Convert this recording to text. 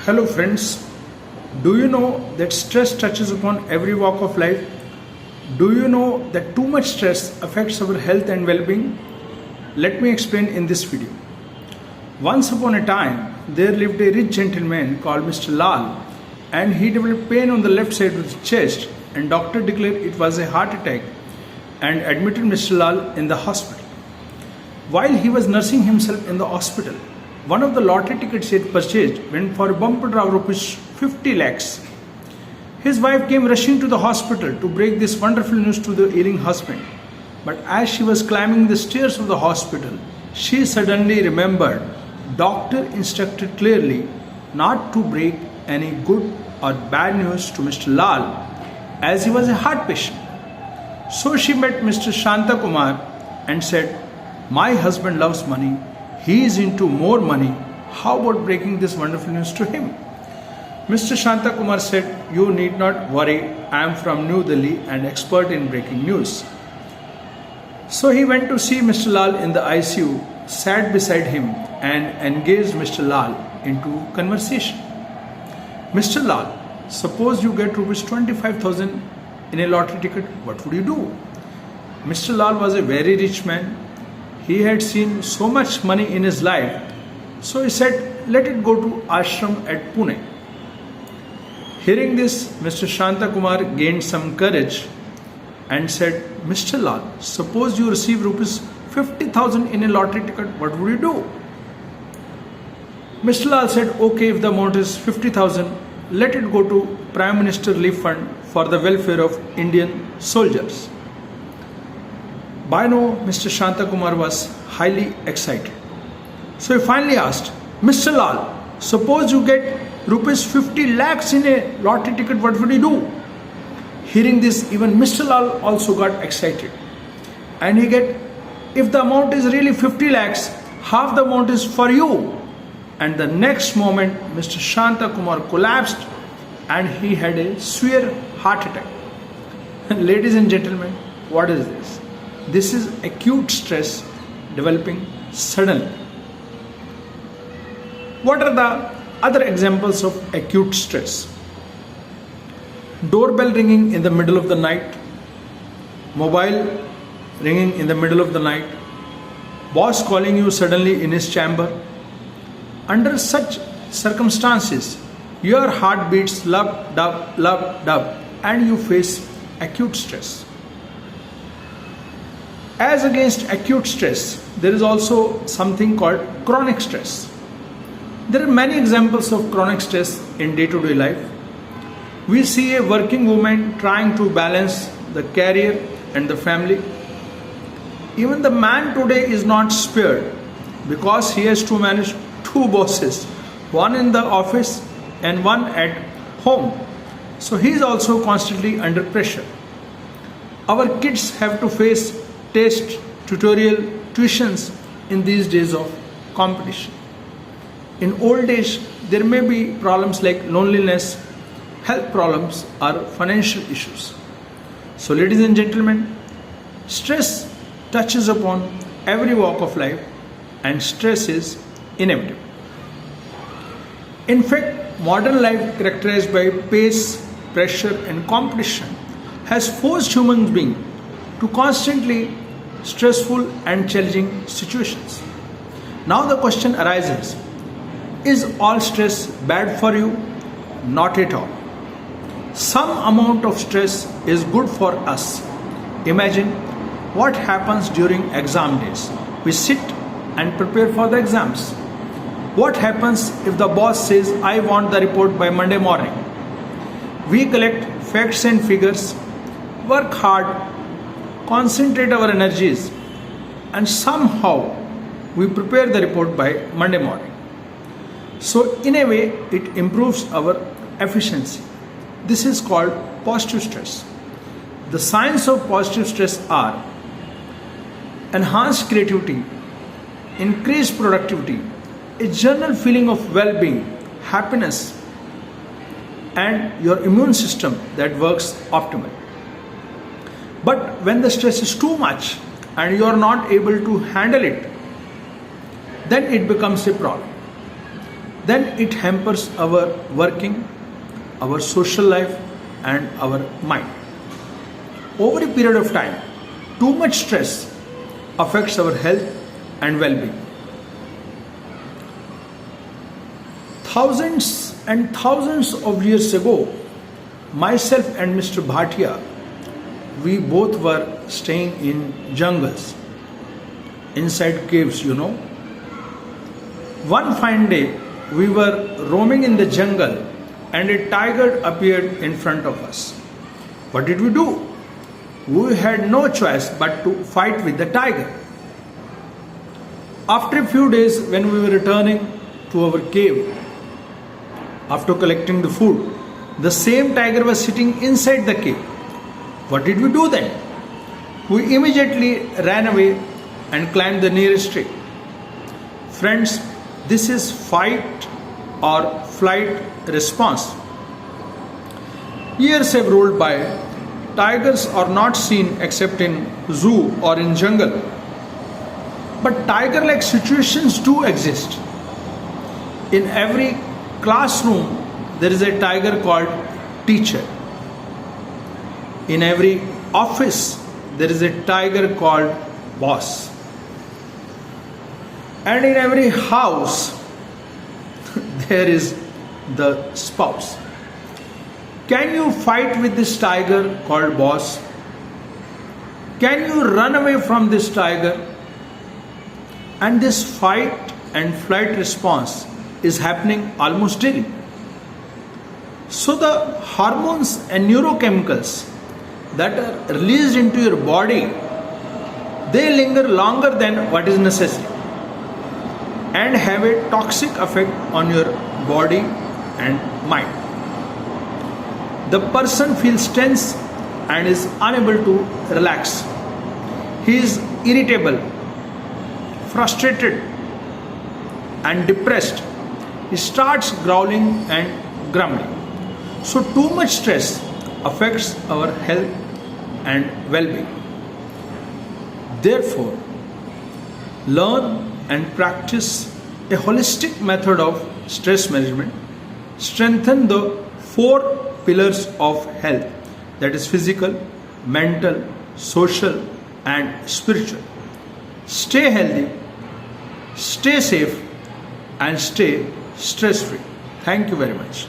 Hello friends, do you know that stress touches upon every walk of life? Do you know that too much stress affects our health and well-being? Let me explain in this video. Once upon a time, there lived a rich gentleman called Mr. Lal, and he developed pain on the left side of his chest, and doctor declared it was a heart attack and admitted Mr. Lal in the hospital. While he was nursing himself in the hospital, one of the lottery tickets he had purchased went for a bumper draw of rupees 50 lakhs. His wife came rushing to the hospital to break this wonderful news to the ailing husband. But as she was climbing the stairs of the hospital, she suddenly remembered doctor instructed clearly not to break any good or bad news to Mr. Lal, as he was a heart patient. So she met Mr. Shanta Kumar and said, "My husband loves money. He is into more money. How about breaking this wonderful news to him?" Mr. Shanta Kumar said, "You need not worry. I am from New Delhi and expert in breaking news." So he went to see Mr. Lal in the ICU, sat beside him and engaged Mr. Lal into conversation. "Mr. Lal, suppose you get rupees 25,000 in a lottery ticket, what would you do?" Mr. Lal was a very rich man. He had seen so much money in his life, so he said, "Let it go to ashram at Pune." Hearing this, Mr. Shanta Kumar gained some courage and said, "Mr. Lal, suppose you receive rupees 50,000 in a lottery ticket, what would you do?" Mr. Lal said, "Okay, if the amount is 50,000, let it go to Prime Minister Relief Fund for the welfare of Indian soldiers." By now, Mr. Shanta Kumar was highly excited. So he finally asked, "Mr. Lal, suppose you get rupees 50 lakhs in a lottery ticket, what would you do?" Hearing this, even Mr. Lal also got excited. And he get, "If the amount is really 50 lakhs, half the amount is for you." And the next moment, Mr. Shanta Kumar collapsed and he had a severe heart attack. Ladies and gentlemen, what is this? This is acute stress developing suddenly. What are the other examples of acute stress? Doorbell ringing in the middle of the night, mobile ringing in the middle of the night, boss calling you suddenly in his chamber. Under such circumstances, your heart beats lub, dub, lub, dub, and you face acute stress. As against acute stress, there is also something called chronic stress. There are many examples of chronic stress in day-to-day life. We see a working woman trying to balance the career and the family. Even the man today is not spared because he has to manage two bosses, one in the office and one at home. So he is also constantly under pressure. Our kids have to face test, tutorial, tuitions in these days of competition. In old age, there may be problems like loneliness, health problems, or financial issues. So ladies and gentlemen, stress touches upon every walk of life, and stress is inevitable. In fact, modern life characterized by pace, pressure, and competition has forced human beings to constantly stressful and challenging situations. Now the question arises, is all stress bad for you? Not at all. Some amount of stress is good for us. Imagine what happens during exam days. We sit and prepare for the exams. What happens if the boss says, "I want the report by Monday morning"? We collect facts and figures, work hard, concentrate our energies, and somehow we prepare the report by Monday morning. So in a way, it improves our efficiency. This is called positive stress. The signs of positive stress are enhanced creativity, increased productivity, a general feeling of well-being, happiness, and your immune system that works optimally. But when the stress is too much and you are not able to handle it, then it becomes a problem. then it hampers our working, our social life, and our mind. Over a period of time, too much stress affects our health and well-being. Thousands and thousands of years ago, myself and Mr. Bhatia, we both were staying in jungles, inside caves, One fine day, we were roaming in the jungle and a tiger appeared in front of us. What did we do? We had no choice but to fight with the tiger. After a few days, when we were returning to our cave, after collecting the food, the same tiger was sitting inside the cave. What did we do then? We immediately ran away and climbed the nearest tree. Friends, this is fight or flight response. Years have rolled by. Tigers are not seen except in zoo or in jungle. But tiger-like situations do exist. In every classroom, there is a tiger called teacher. In every office, there is a tiger called boss. And in every house, there is the spouse. Can you fight with this tiger called boss? Can you run away from this tiger? And this fight and flight response is happening almost daily. So the hormones and neurochemicals that are released into your body, they linger longer than what is necessary and have a toxic effect on your body and mind. The person feels tense and is unable to relax. He is irritable, frustrated, and depressed. He starts growling and grumbling. So too much stress affects our health and well-being. Therefore, learn and practice a holistic method of stress management. Strengthen the 4 pillars of health, that is physical, mental, social, and spiritual. Stay healthy, stay safe, and stay stress free. Thank you very much.